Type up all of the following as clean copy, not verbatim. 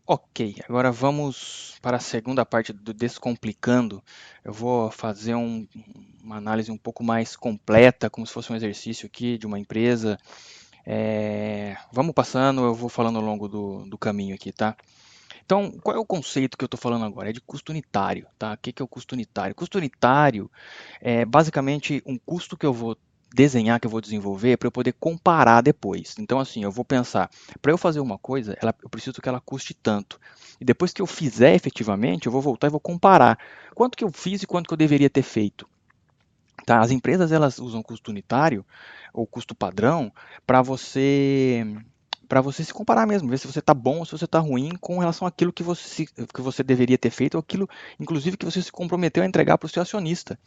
Ok, agora vamos para a segunda parte do Descomplicando. Eu vou fazer uma análise um pouco mais completa, como se fosse um exercício aqui de uma empresa. Vamos passando, eu vou falando ao longo do caminho aqui, tá? Então, qual é o conceito que eu estou falando agora? É de custo unitário, tá? O que que é o custo unitário? Custo unitário é basicamente um custo que eu vou desenhar, que eu vou desenvolver para eu poder comparar depois. Então, assim, eu vou pensar, para eu fazer uma coisa, eu preciso que ela custe tanto. E depois que eu fizer efetivamente, eu vou voltar e vou comparar quanto que eu fiz e quanto que eu deveria ter feito. Tá? As empresas elas usam custo unitário ou custo padrão para você se comparar mesmo, ver se você está bom ou se você está ruim com relação àquilo que você deveria ter feito, ou aquilo, inclusive, que você se comprometeu a entregar para o seu acionista.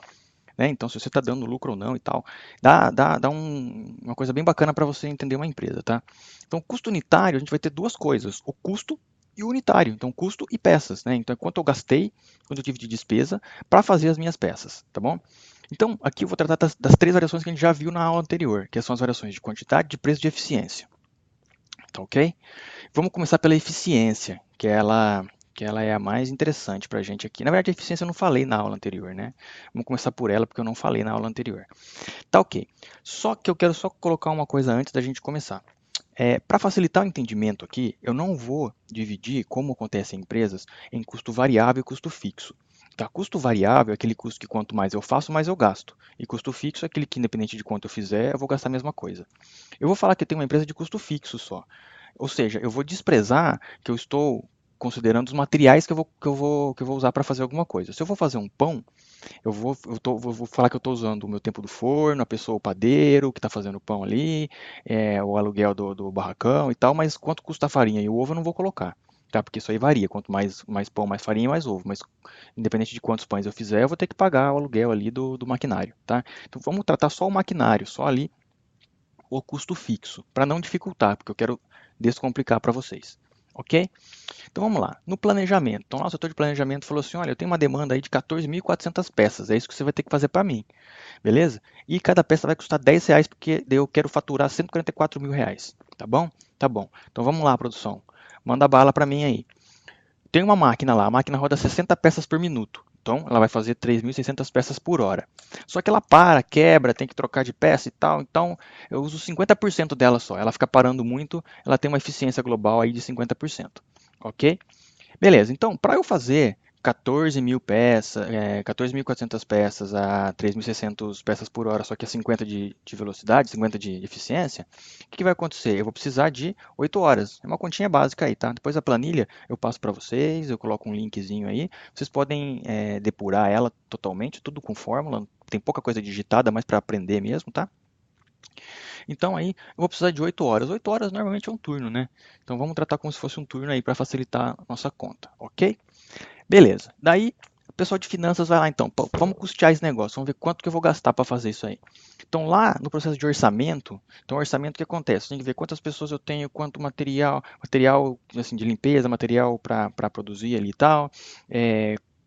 Né? Então, se você está dando lucro ou não e tal, dá uma coisa bem bacana para você entender uma empresa, tá? Então, custo unitário, a gente vai ter duas coisas, o custo e o unitário. Então, custo e peças, né? Então, quanto eu gastei, quanto eu tive de despesa para fazer as minhas peças, tá bom? Então, aqui eu vou tratar das três variações que a gente já viu na aula anterior, que são as variações de quantidade, de preço e de eficiência, tá ok? Vamos começar pela eficiência, que ela é a mais interessante para a gente aqui. Na verdade, a eficiência eu não falei na aula anterior, né? Vamos começar por ela, porque eu não falei na aula anterior. Tá ok. Só que eu quero só colocar uma coisa antes da gente começar. Para facilitar o entendimento aqui, eu não vou dividir, como acontece em empresas, em custo variável e custo fixo. Tá? Custo variável é aquele custo que quanto mais eu faço, mais eu gasto. E custo fixo é aquele que, independente de quanto eu fizer, eu vou gastar a mesma coisa. Eu vou falar que eu tenho uma empresa de custo fixo só. Ou seja, eu vou desprezar que eu estou considerando os materiais que eu vou usar para fazer alguma coisa. Se eu vou fazer um pão, eu vou falar que eu estou usando o meu tempo do forno, a pessoa, o padeiro que está fazendo o pão ali, o aluguel do barracão e tal, mas quanto custa a farinha e o ovo eu não vou colocar. Tá? Porque isso aí varia, quanto mais pão, mais farinha, mais ovo. Mas independente de quantos pães eu fizer, eu vou ter que pagar o aluguel ali do maquinário. Tá? Então vamos tratar só o maquinário, só ali o custo fixo, para não dificultar, porque eu quero descomplicar para vocês. Ok? Então vamos lá. No planejamento. Então, lá o setor de planejamento falou assim: olha, eu tenho uma demanda aí de 14.400 peças, é isso que você vai ter que fazer para mim, beleza? E cada peça vai custar R$ 10, porque eu quero faturar R$ 144.000, tá bom? Tá bom. Então vamos lá, produção. Manda bala para mim aí. Tem uma máquina lá, a máquina roda 60 peças por minuto. Então, ela vai fazer 3.600 peças por hora. Só que ela para, quebra, tem que trocar de peça e tal. Então, eu uso 50% dela só. Ela fica parando muito, ela tem uma eficiência global aí de 50%. Ok? Beleza, então, para eu fazer 14.000 peças, 14.400 peças a 3.600 peças por hora, só que a 50 de velocidade, 50 de eficiência, o que vai acontecer? Eu vou precisar de 8 horas. É uma continha básica aí, tá? Depois a planilha eu passo para vocês, eu coloco um linkzinho aí. Vocês podem depurar ela totalmente, tudo com fórmula. Tem pouca coisa digitada, mas para aprender mesmo, tá? Então aí eu vou precisar de 8 horas. 8 horas normalmente é um turno, né? Então vamos tratar como se fosse um turno aí para facilitar a nossa conta, ok? Beleza. Daí o pessoal de finanças vai lá então, pô, vamos custear esse negócio, vamos ver quanto que eu vou gastar para fazer isso aí. Então lá no processo de orçamento, então orçamento o que acontece? Tem que ver quantas pessoas eu tenho, quanto material assim de limpeza, material para produzir ali e tal,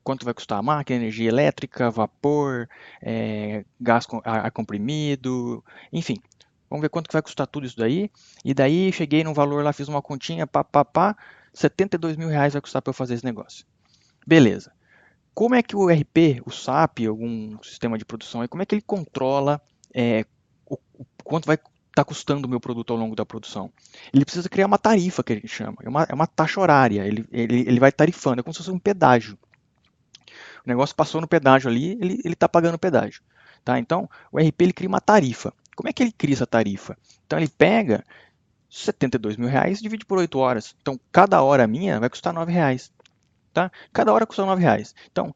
quanto vai custar a máquina, energia elétrica, vapor, gás ar comprimido, enfim. Vamos ver quanto que vai custar tudo isso daí. E daí cheguei num valor lá, fiz uma continha, pá, R$ 72.000 vai custar para eu fazer esse negócio. Beleza. Como é que o ERP, o SAP, algum sistema de produção, como é que ele controla o quanto vai estar custando o meu produto ao longo da produção? Ele precisa criar uma tarifa, que a gente chama. É uma taxa horária. Ele vai tarifando, é como se fosse um pedágio. O negócio passou no pedágio ali, ele está pagando o pedágio. Tá? Então, o ERP ele cria uma tarifa. Como é que ele cria essa tarifa? Então, ele pega R$ 72.000 e divide por 8 horas. Então, cada hora minha vai custar R$ 9. Tá? Cada hora custa R$ 9. Então,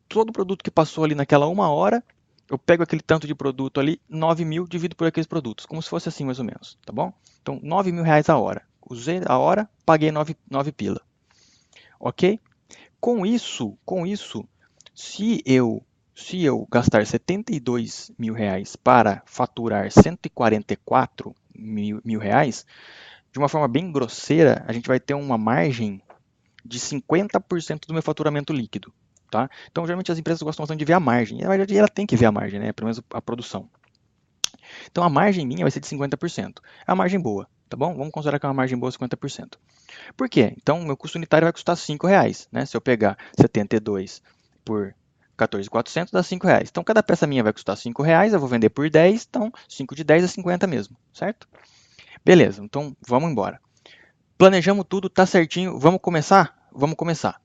todo produto que passou ali naquela uma hora, eu pego aquele tanto de produto ali, 9.000, divido por aqueles produtos, como se fosse assim mais ou menos, tá bom? Então, R$ 9.000 a hora. Usei a hora, paguei 9 pila. Ok? Com isso, se eu gastar R$ 72.000 para faturar R$ 144.000, de uma forma bem grosseira, a gente vai ter uma margem de 50% do meu faturamento líquido. Tá? Então, geralmente as empresas gostam bastante de ver a margem. E, na verdade, ela tem que ver a margem, né? Pelo menos a produção. Então, a margem minha vai ser de 50%. É uma margem boa. Tá bom? Vamos considerar que é uma margem boa 50%. Por quê? Então, meu custo unitário vai custar R$5, né? Se eu pegar 72 por 14.400 dá R$5. Então, cada peça minha vai custar R$5, eu vou vender por 10, então 5 de 10 é 50 mesmo, certo? Beleza, então vamos embora. Planejamos tudo, tá certinho, vamos começar? Vamos começar.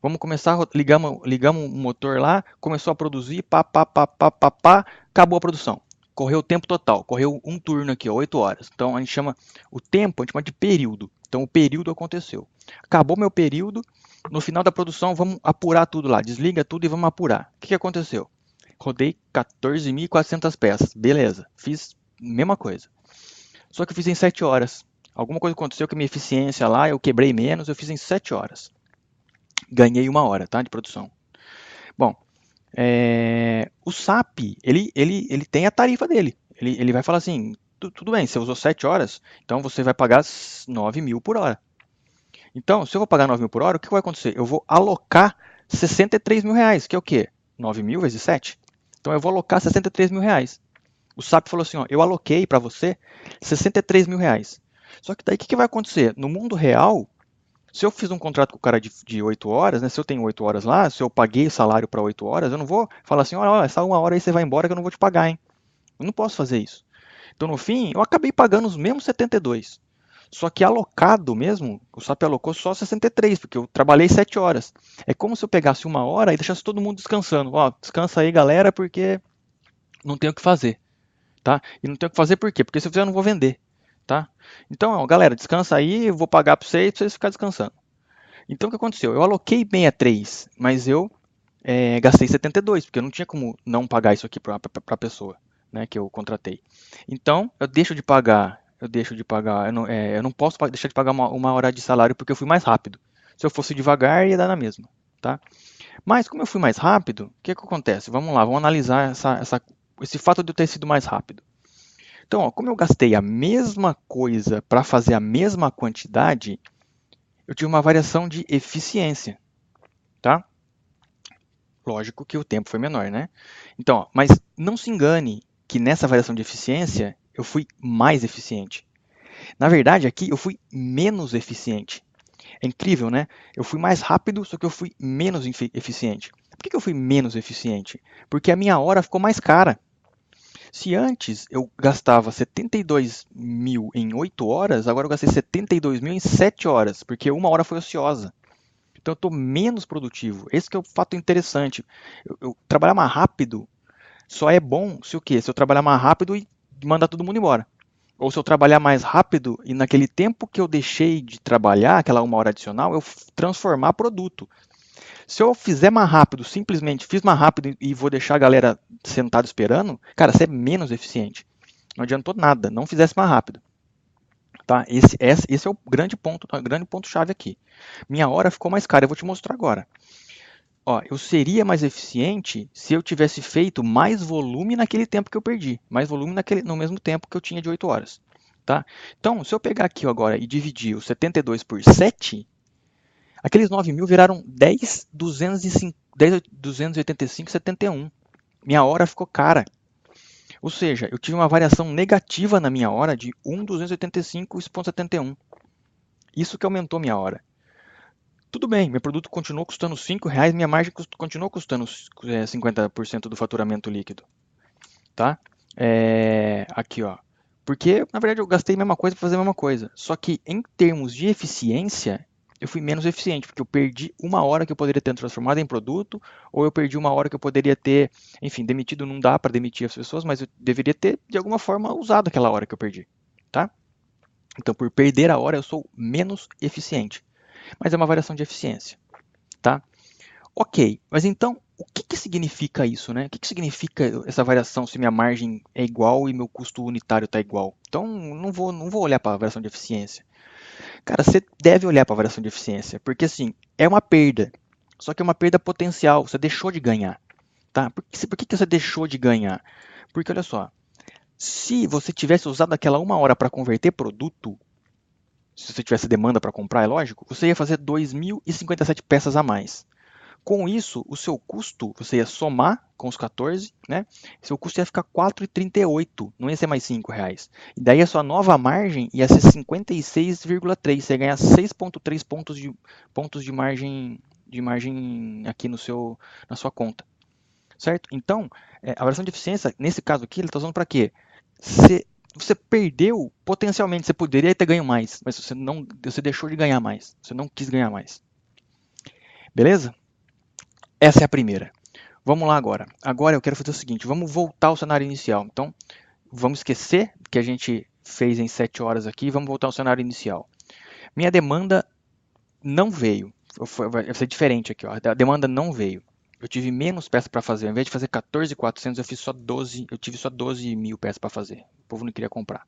Vamos começar, ligamos o motor lá, começou a produzir, pá, pá, pá, pá, pá, pá, acabou a produção. Correu o tempo total, correu um turno aqui, ó, 8 horas. Então a gente chama o tempo, a gente chama de período. Então o período aconteceu. Acabou meu período, no final da produção vamos apurar tudo lá, desliga tudo e vamos apurar. O que aconteceu? Rodei 14.400 peças, beleza, fiz a mesma coisa. Só que eu fiz em 7 horas. Alguma coisa aconteceu com a minha eficiência lá, eu quebrei menos, eu fiz em 7 horas. Ganhei 1 hora, tá, de produção. Bom, o SAP, ele tem a tarifa dele. Ele vai falar assim, tudo bem, você usou 7 horas, então você vai pagar 9 mil por hora. Então, se eu vou pagar 9 mil por hora, o que vai acontecer? Eu vou alocar 63 mil reais, que é o quê? 9 mil vezes 7? Então eu vou alocar 63 mil reais. O SAP falou assim, ó, eu aloquei para você 63 mil reais. Só que daí o que vai acontecer? No mundo real, se eu fiz um contrato com o cara de 8 horas, né, se eu tenho 8 horas lá, se eu paguei o salário para 8 horas, eu não vou falar assim, olha, essa 1 hora aí você vai embora que eu não vou te pagar, hein? Eu não posso fazer isso. Então, no fim, eu acabei pagando os mesmos 72. Só que alocado mesmo, o SAP alocou só 63, porque eu trabalhei 7 horas. É como se eu pegasse 1 hora e deixasse todo mundo descansando. Ó, descansa aí, galera, porque não tem o que fazer. Tá? E não tem o que fazer por quê? Porque se eu fizer, eu não vou vender. Tá? Então, ó, galera, descansa aí, eu vou pagar para vocês ficarem descansando. Então, o que aconteceu? Eu aloquei 63, mas eu gastei 72, porque eu não tinha como não pagar isso aqui para a pessoa, né, que eu contratei. Então, eu não posso deixar de pagar 1 hora de salário porque eu fui mais rápido. Se eu fosse devagar, ia dar na mesma, tá? Mas como eu fui mais rápido, o que acontece? Vamos lá, vamos analisar esse fato de eu ter sido mais rápido. Então, ó, como eu gastei a mesma coisa para fazer a mesma quantidade, eu tive uma variação de eficiência, tá? Lógico que o tempo foi menor, né? Então, ó, mas não se engane que nessa variação de eficiência eu fui mais eficiente. Na verdade, aqui eu fui menos eficiente. É incrível, né? Eu fui mais rápido, só que eu fui menos eficiente. Por que eu fui menos eficiente? Porque a minha hora ficou mais cara. Se antes eu gastava 72 mil em 8 horas, agora eu gastei 72 mil em 7 horas, porque 1 hora foi ociosa. Então eu estou menos produtivo. Esse que é o fato interessante. Eu trabalhar mais rápido só é bom se o quê? Se eu trabalhar mais rápido e mandar todo mundo embora. Ou se eu trabalhar mais rápido e naquele tempo que eu deixei de trabalhar, aquela 1 hora adicional, eu transformar produto. Se eu fizer mais rápido, simplesmente fiz mais rápido e vou deixar a galera sentada esperando, cara, você é menos eficiente. Não adiantou nada, não fizesse mais rápido. Tá? Esse é o grande ponto chave aqui. Minha hora ficou mais cara, eu vou te mostrar agora. Ó, eu seria mais eficiente se eu tivesse feito mais volume naquele tempo que eu perdi, mais volume no mesmo tempo que eu tinha de 8 horas. Tá? Então, se eu pegar aqui agora e dividir os 72 por 7, aqueles 9 mil viraram 10.285,71. Minha hora ficou cara. Ou seja, eu tive uma variação negativa na minha hora de 1.285,71. Isso que aumentou minha hora. Tudo bem, meu produto continuou custando R$5, minha margem continuou custando 50% do faturamento líquido. Tá? Aqui, ó. Porque, na verdade, eu gastei a mesma coisa para fazer a mesma coisa. Só que, em termos de eficiência, eu fui menos eficiente, porque eu perdi 1 hora que eu poderia ter transformado em produto, ou eu perdi 1 hora que eu poderia ter, enfim, demitido, não dá para demitir as pessoas, mas eu deveria ter, de alguma forma, usado aquela hora que eu perdi. Tá? Então, por perder a hora, eu sou menos eficiente. Mas é uma variação de eficiência. Tá? Ok, mas então, o que significa isso, né? O que significa essa variação se minha margem é igual e meu custo unitário está igual? Então, não vou olhar para a variação de eficiência. Cara, você deve olhar para a variação de eficiência, porque assim, é uma perda, só que é uma perda potencial, você deixou de ganhar. Tá? Por que você deixou de ganhar? Porque olha só, se você tivesse usado aquela 1 hora para converter produto, se você tivesse demanda para comprar, é lógico, você ia fazer 2.057 peças a mais. Com isso, o seu custo, você ia somar com os 14, né? Seu custo ia ficar 4,38, não ia ser mais R$ 5. E daí a sua nova margem ia ser 56,3. Você ia ganhar 6,3 pontos de margem aqui na sua conta. Certo? Então, a variação de eficiência, nesse caso aqui, ele está usando para quê? Você perdeu, potencialmente, você poderia ter ganho mais, mas você deixou de ganhar mais. Você não quis ganhar mais. Beleza? Essa é a primeira. Vamos lá agora. Agora eu quero fazer o seguinte, vamos voltar ao cenário inicial. Então, vamos esquecer que a gente fez em 7 horas aqui e vamos voltar ao cenário inicial. Minha demanda não veio. Vai ser diferente aqui. Ó. A demanda não veio. Eu tive menos peças para fazer. Ao invés de fazer 14.400, eu tive só 12 mil peças para fazer. O povo não queria comprar.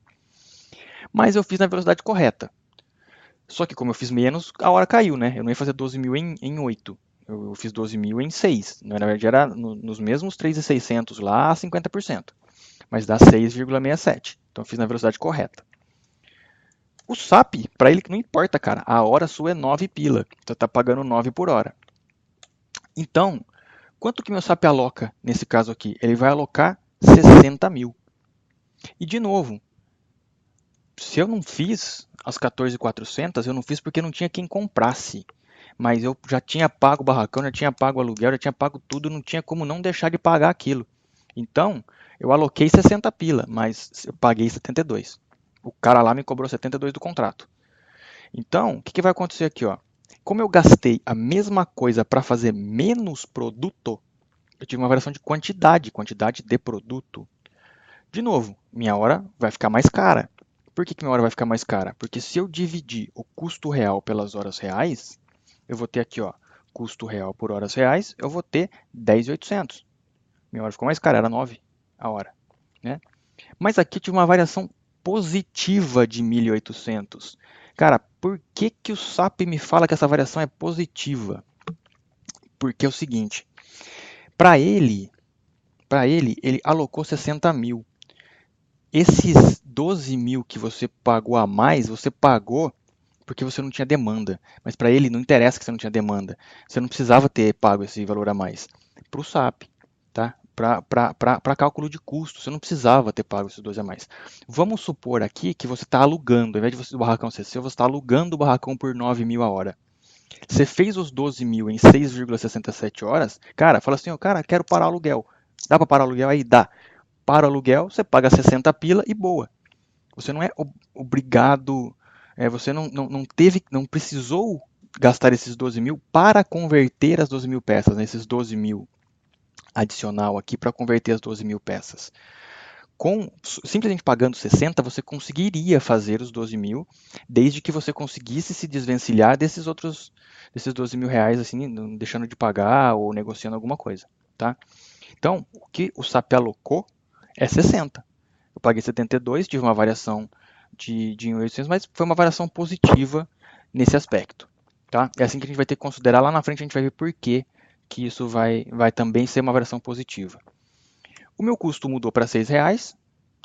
Mas eu fiz na velocidade correta. Só que como eu fiz menos, a hora caiu, né? Eu não ia fazer 12 mil em 8. Eu fiz 12 mil em 6. Na verdade, era nos mesmos 3.600 lá, 50%. Mas dá 6,67. Então, eu fiz na velocidade correta. O SAP, para ele, não importa, cara. A hora sua é 9 pila. Você está pagando 9 por hora. Então, quanto que meu SAP aloca nesse caso aqui? Ele vai alocar 60 mil. E, de novo, se eu não fiz as 14.400, eu não fiz porque não tinha quem comprasse. Mas eu já tinha pago o barracão, já tinha pago o aluguel, já tinha pago tudo, não tinha como não deixar de pagar aquilo. Então, eu aloquei 60 pila, mas eu paguei 72. O cara lá me cobrou 72 do contrato. Então, o que vai acontecer aqui? Ó? Como eu gastei a mesma coisa para fazer menos produto, eu tive uma variação de quantidade de produto. De novo, minha hora vai ficar mais cara. Por que minha hora vai ficar mais cara? Porque se eu dividir o custo real pelas horas reais, eu vou ter aqui, ó, custo real por horas reais, eu vou ter 10.800. Minha hora ficou mais cara, era 9 a hora. Né? Mas aqui eu tive uma variação positiva de 1.800. Cara, por que o SAP me fala que essa variação é positiva? Porque é o seguinte, para ele alocou 60 mil. Esses 12 mil que você pagou a mais, você pagou porque você não tinha demanda. Mas para ele não interessa que você não tinha demanda. Você não precisava ter pago esse valor a mais. Para o SAP, tá? Para cálculo de custo, você não precisava ter pago esses 12 a mais. Vamos supor aqui que você está alugando, ao invés de você do barracão ser seu, você está alugando o barracão por 9 mil a hora. Você fez os 12 mil em 6,67 horas, cara, fala assim, cara, quero parar o aluguel. Dá para parar o aluguel? Aí dá. Para o aluguel, você paga 60 pila e boa. Você não é obrigado, você não precisou gastar esses 12 mil para converter as 12 mil peças, né? Esses 12 mil adicional aqui para converter as 12 mil peças. Simplesmente pagando 60, você conseguiria fazer os 12 mil, desde que você conseguisse se desvencilhar desses 12 mil reais, assim, deixando de pagar ou negociando alguma coisa. Tá? Então, o que o SAP alocou é 60. Eu paguei 72, tive uma variação de 1.800, mas foi uma variação positiva nesse aspecto. Tá? É assim que a gente vai ter que considerar. Lá na frente a gente vai ver por que isso vai também ser uma variação positiva. O meu custo mudou para R$6,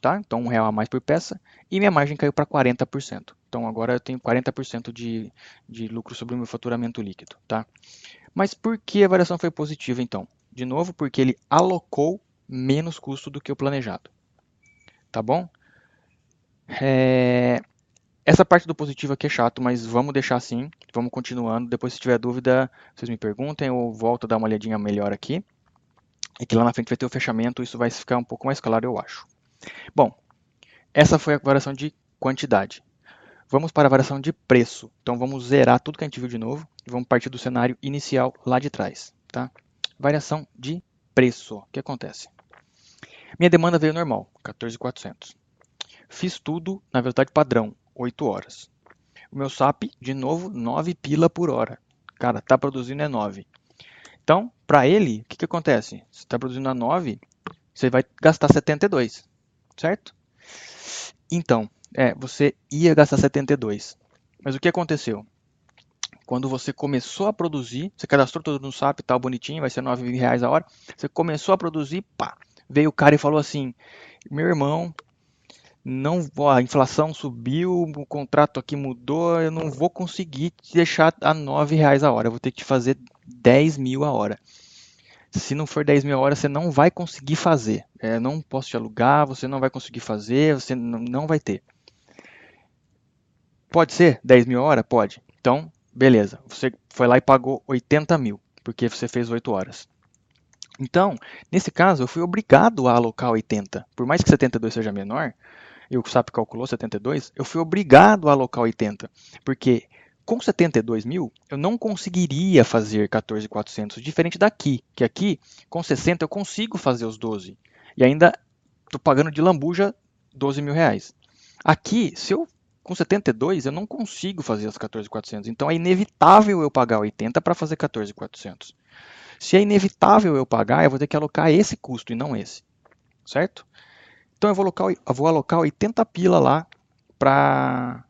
tá? Então R$1 a mais por peça, e minha margem caiu para 40%. Então agora eu tenho 40% de lucro sobre o meu faturamento líquido. Tá? Mas por que a variação foi positiva então? De novo, porque ele alocou menos custo do que o planejado. Tá bom? Essa parte do positivo aqui é chato, mas vamos deixar assim, vamos continuando. Depois, se tiver dúvida, vocês me perguntem ou volto a dar uma olhadinha melhor aqui. E que lá na frente vai ter o fechamento, isso vai ficar um pouco mais claro, eu acho. Bom, essa foi a variação de quantidade. Vamos para a variação de preço. Então, vamos zerar tudo que a gente viu de novo e vamos partir do cenário inicial lá de trás. Tá? Variação de preço. O que acontece? Minha demanda veio normal, 14.400. Fiz tudo na velocidade padrão, 8 horas. O meu SAP, de novo, 9 pila por hora. Cara, tá produzindo é 9. Então, para ele, o que acontece? Você está produzindo a 9, você vai gastar 72, certo? Então, você ia gastar 72. Mas o que aconteceu? Quando você começou a produzir, você cadastrou tudo no SAP, tal, bonitinho, vai ser R$9 a hora. Você começou a produzir, pá, veio o cara e falou assim, meu irmão, a inflação subiu, o contrato aqui mudou, eu não vou conseguir te deixar a R$ 9 a hora, eu vou ter que te fazer 10 mil a hora. Se não for 10 mil a hora, você não vai conseguir fazer. Não posso te alugar, você não vai conseguir fazer, você não vai ter. Pode ser 10 mil a hora? Pode. Então, beleza. Você foi lá e pagou 80 mil, porque você fez 8 horas. Então, nesse caso, eu fui obrigado a alocar 80. Por mais que 72 seja menor, e o SAP calculou 72, eu fui obrigado a alocar 80. Porque com 72 mil, eu não conseguiria fazer 14.400, diferente daqui, que aqui, com 60, eu consigo fazer os 12. E ainda estou pagando de lambuja 12 mil reais. Aqui, se eu com 72, eu não consigo fazer as 14.400. Então é inevitável eu pagar 80 para fazer 14.400. Se é inevitável eu pagar, eu vou ter que alocar esse custo e não esse. Certo? Então eu vou alocar 80 pila lá para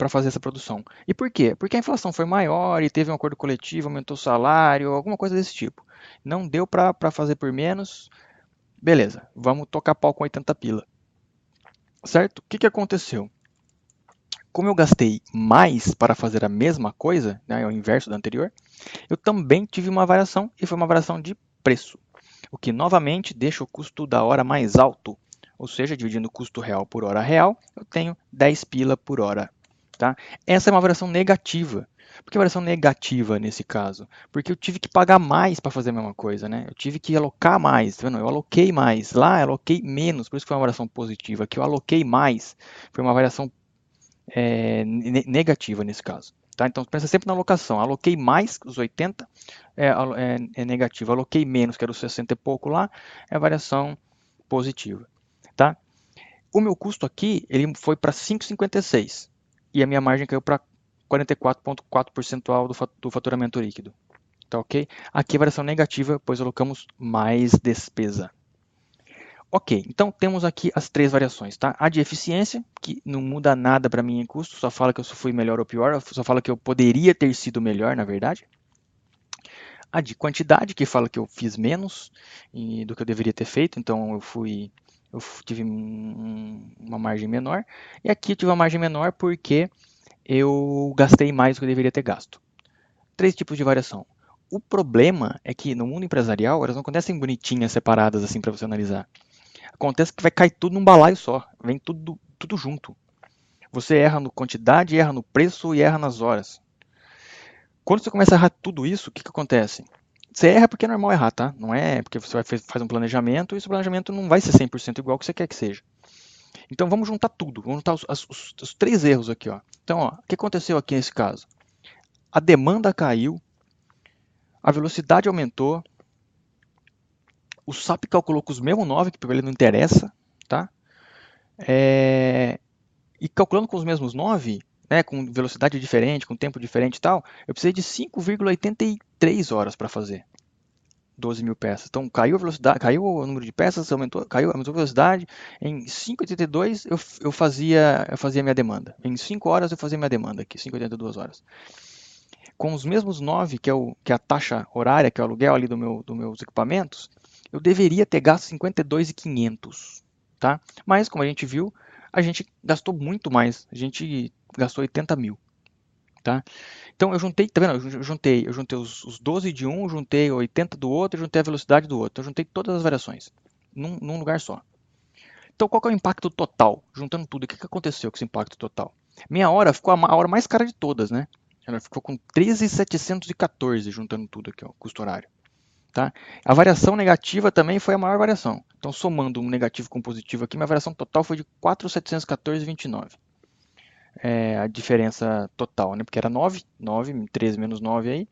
fazer essa produção. E por quê? Porque a inflação foi maior e teve um acordo coletivo, aumentou o salário, alguma coisa desse tipo. Não deu para fazer por menos. Beleza, vamos tocar pau com 80 pila. Certo? O que aconteceu? Como eu gastei mais para fazer a mesma coisa, né, é o inverso da anterior, eu também tive uma variação e foi uma variação de preço, o que novamente deixa o custo da hora mais alto. Ou seja, dividindo o custo real por hora real, eu tenho 10 pila por hora. Tá? Essa é uma variação negativa. Por que variação negativa nesse caso? Porque eu tive que pagar mais para fazer a mesma coisa. Né? Eu tive que alocar mais. Tá vendo? Eu aloquei mais. Lá eu aloquei menos. Por isso que foi uma variação positiva. Aqui eu aloquei mais. Foi uma variação negativa nesse caso. Tá? Então pensa sempre na alocação. Aloquei mais os 80 é negativo. Aloquei menos, que era os 60 e pouco lá, é variação positiva. Tá? O meu custo aqui ele foi para 5,56 e a minha margem caiu para 44,4% do faturamento líquido. Tá ok? Aqui a variação negativa, pois alocamos mais despesa. Ok, então temos aqui as três variações, tá? A de eficiência, que não muda nada para mim em custo, só fala que eu fui melhor ou pior, só fala que eu poderia ter sido melhor, na verdade. A de quantidade, que fala que eu fiz menos do que eu deveria ter feito, então eu tive uma margem menor. E aqui eu tive uma margem menor porque eu gastei mais do que eu deveria ter gasto. Três tipos de variação. O problema é que no mundo empresarial elas não acontecem bonitinhas, separadas assim para você analisar. Acontece que vai cair tudo num balaio só, vem tudo junto. Você erra no quantidade, erra no preço e erra nas horas. Quando você começa a errar tudo isso, o que acontece? Você erra porque é normal errar, tá? Não é porque você faz um planejamento e esse planejamento não vai ser 100% igual que você quer que seja. Então vamos juntar tudo, vamos juntar os três erros aqui. Ó. Então, ó, o que aconteceu aqui nesse caso? A demanda caiu, a velocidade aumentou, o SAP calculou com os mesmos 9, que para ele não interessa, tá? E calculando com os mesmos 9, né, com velocidade diferente, com tempo diferente e tal, eu precisei de 5,83 horas para fazer 12 mil peças. Então caiu a velocidade, caiu o número de peças, aumentou a velocidade. Em 5,82 eu fazia a minha demanda. Em 5 horas eu fazia minha demanda aqui, 5,82 horas. Com os mesmos 9, que é a taxa horária, que é o aluguel ali dos meus equipamentos, eu deveria ter gasto 52.500, tá? Mas, como a gente viu, a gente gastou muito mais. A gente gastou 80 mil, tá? Então, eu juntei, tá vendo? Eu juntei os 12 de um, juntei 80 do outro, juntei a velocidade do outro. Eu juntei todas as variações num lugar só. Então, qual que é o impacto total? Juntando tudo, o que aconteceu com esse impacto total? Minha hora ficou a hora mais cara de todas, né? Ela ficou com 13.714, juntando tudo aqui, ó, custo horário. Tá? A variação negativa também foi a maior variação. Então, somando um negativo com um positivo aqui, minha variação total foi de 4.714,29. A diferença total, né? Porque era 9, 13 menos 9 aí.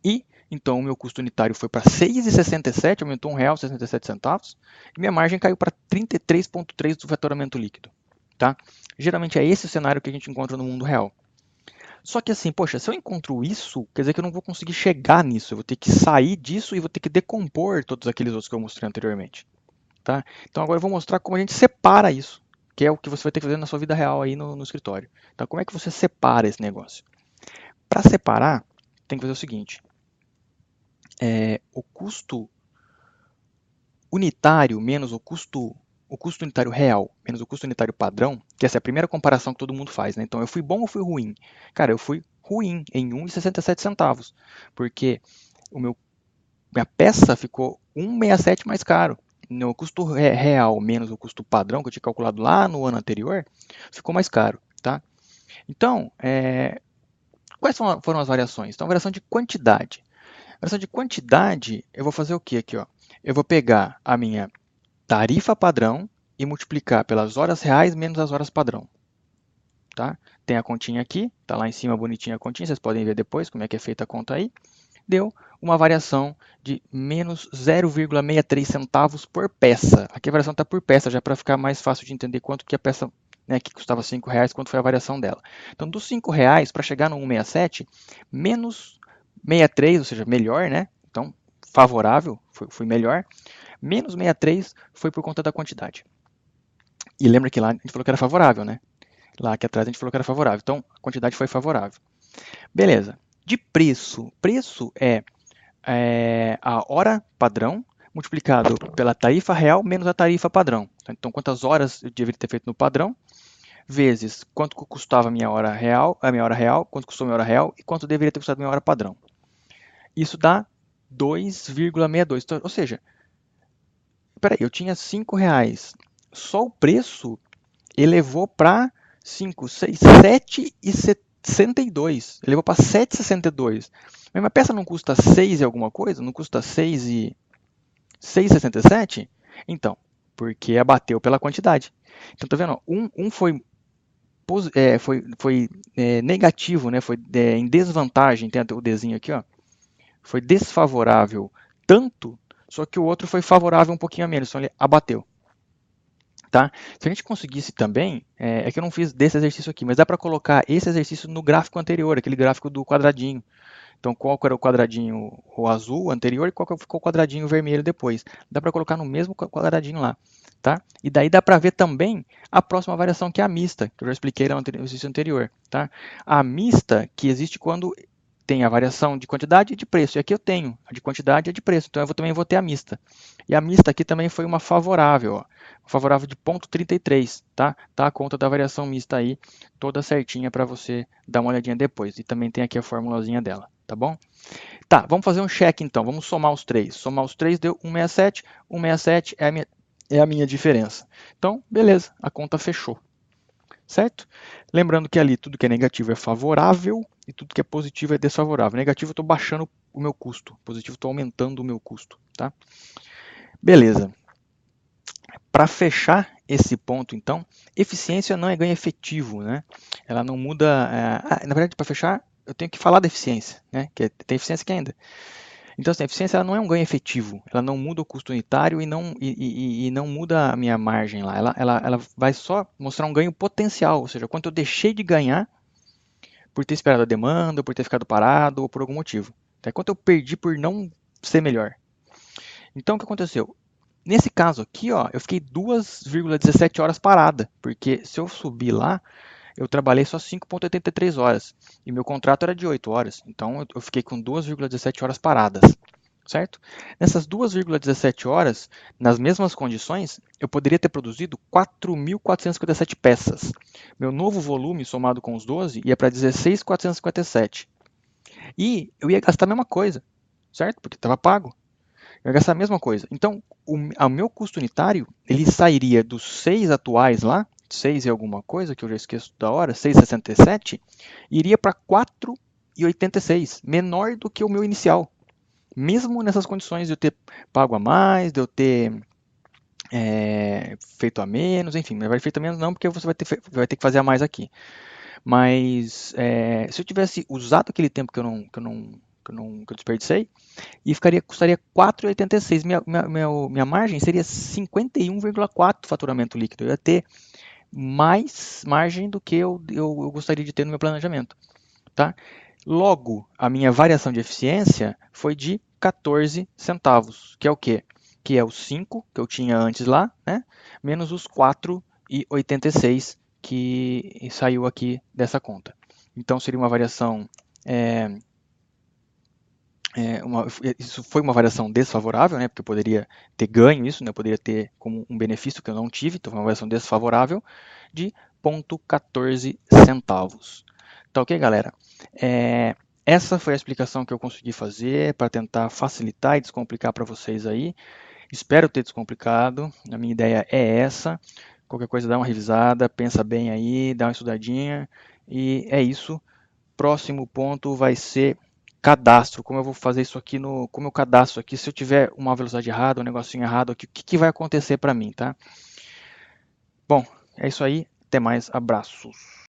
E, então, o meu custo unitário foi para 6,67, aumentou R$ 1,67. E minha margem caiu para 33,3 do faturamento líquido. Tá? Geralmente é esse o cenário que a gente encontra no mundo real. Só que assim, poxa, se eu encontro isso, quer dizer que eu não vou conseguir chegar nisso. Eu vou ter que sair disso e vou ter que decompor todos aqueles outros que eu mostrei anteriormente. Tá? Então agora eu vou mostrar como a gente separa isso, que é o que você vai ter que fazer na sua vida real aí no escritório. Então como é que você separa esse negócio? Para separar, tem que fazer o seguinte. O custo unitário menos o custo o custo unitário real menos o custo unitário padrão, que essa é a primeira comparação que todo mundo faz, né? Então, eu fui bom ou fui ruim? Cara, eu fui ruim em 1,67 centavos, porque o minha peça ficou 1,67 mais caro. No custo real menos o custo padrão que eu tinha calculado lá no ano anterior, ficou mais caro, tá? Então, quais foram as variações? Então, variação de quantidade. Variação de quantidade, eu vou fazer o que aqui, ó? Eu vou pegar a minha tarifa padrão e multiplicar pelas horas reais menos as horas padrão, tá? Tem a continha aqui, tá lá em cima bonitinha a continha, vocês podem ver depois como é que é feita a conta aí. Deu uma variação de menos 0,63 centavos por peça. Aqui a variação está por peça, já para ficar mais fácil de entender quanto que a peça, né, que custava R$ 5, quanto foi a variação dela. Então, dos R$ 5 para chegar no 1,67, menos 63, ou seja, melhor, né? Então, favorável, foi melhor. Menos 63 foi por conta da quantidade. E lembra que lá a gente falou que era favorável, né? Lá aqui atrás a gente falou que era favorável. Então, a quantidade foi favorável. Beleza. De preço. Preço é a hora padrão multiplicado pela tarifa real menos a tarifa padrão. Então, quantas horas eu deveria ter feito no padrão, vezes quanto custava a minha hora real, quanto custou a minha hora real e quanto deveria ter custado a minha hora padrão. Isso dá 2,62. Então, ou seja, peraí, eu tinha R$ 5. Só o preço elevou para 5, 6, 7,62. Elevou para 7,62. Mas uma peça não custa 6 e alguma coisa? Não custa 6,67? Então, porque abateu pela quantidade. Então, tá vendo? Um foi negativo, né? Foi em desvantagem, tem até o desenho aqui, ó. Foi desfavorável tanto, só que o outro foi favorável um pouquinho a menos, então ele abateu. Tá? Se a gente conseguisse também, é que eu não fiz desse exercício aqui, mas dá para colocar esse exercício no gráfico anterior, aquele gráfico do quadradinho. Então, qual era o quadradinho o azul anterior e qual ficou o quadradinho vermelho depois. Dá para colocar no mesmo quadradinho lá. Tá? E daí dá para ver também a próxima variação, que é a mista, que eu já expliquei no exercício anterior. Tá? A mista, que existe quando tem a variação de quantidade e de preço. E aqui eu tenho a de quantidade e a de preço. Então, também vou ter a mista. E a mista aqui também foi uma favorável. Ó. Favorável de 0,33. Tá? Tá a conta da variação mista aí, toda certinha para você dar uma olhadinha depois. E também tem aqui a formulazinha dela. Tá bom? Tá, vamos fazer um check então. Vamos somar os três. Somar os três deu 167. 167 é a minha diferença. Então, beleza, a conta fechou. Certo? Lembrando que ali tudo que é negativo é favorável e tudo que é positivo é desfavorável. Negativo eu estou baixando o meu custo, positivo eu estou aumentando o meu custo. Tá? Beleza. Para fechar esse ponto, então, eficiência não é ganho efetivo, né? Ela não muda. Na verdade, para fechar, eu tenho que falar da eficiência, né? Que tem eficiência aqui ainda. Então, assim, a eficiência ela não é um ganho efetivo, ela não muda o custo unitário e não muda a minha margem lá. Ela vai só mostrar um ganho potencial, ou seja, quanto eu deixei de ganhar por ter esperado a demanda, por ter ficado parado ou por algum motivo. Então, quanto eu perdi por não ser melhor. Então, o que aconteceu? Nesse caso aqui, ó, eu fiquei 2,17 horas parada, porque se eu subir lá, eu trabalhei só 5,83 horas e meu contrato era de 8 horas, então eu fiquei com 2,17 horas paradas, certo? Nessas 2,17 horas, nas mesmas condições, eu poderia ter produzido 4.457 peças. Meu novo volume, somado com os 12, ia para 16.457. E eu ia gastar a mesma coisa, certo? Porque estava pago. Eu ia gastar a mesma coisa. Então, o meu custo unitário, ele sairia dos 6 atuais lá, 6 e alguma coisa, que eu já esqueço da hora, 6,67, e iria para 4,86, menor do que o meu inicial. Mesmo nessas condições de eu ter pago a mais, de eu ter feito a menos, enfim, vai feito a menos não, porque você vai ter que fazer a mais aqui. Mas se eu tivesse usado aquele tempo que eu desperdicei, e custaria 4,86. Minha margem seria 51,4 faturamento líquido. Eu ia ter mais margem do que eu gostaria de ter no meu planejamento. Tá? Logo, a minha variação de eficiência foi de 14 centavos, que é o quê? Que é os 5 que eu tinha antes lá, né? Menos os 4,86 que saiu aqui dessa conta. Então, seria uma variação Isso foi uma variação desfavorável, né, porque eu poderia ter ganho isso, né, eu poderia ter como um benefício que eu não tive, então foi uma variação desfavorável de 0,14 centavos. Tá ok, galera? É, essa foi a explicação que eu consegui fazer para tentar facilitar e descomplicar para vocês aí. Espero ter descomplicado, a minha ideia é essa. Qualquer coisa dá uma revisada, pensa bem aí, dá uma estudadinha e é isso. Próximo ponto vai ser cadastro. Como eu vou fazer isso aqui no, como eu cadastro aqui, se eu tiver uma velocidade errada, um negocinho errado aqui, o que vai acontecer para mim, tá? Bom, é isso aí. Até mais. Abraços.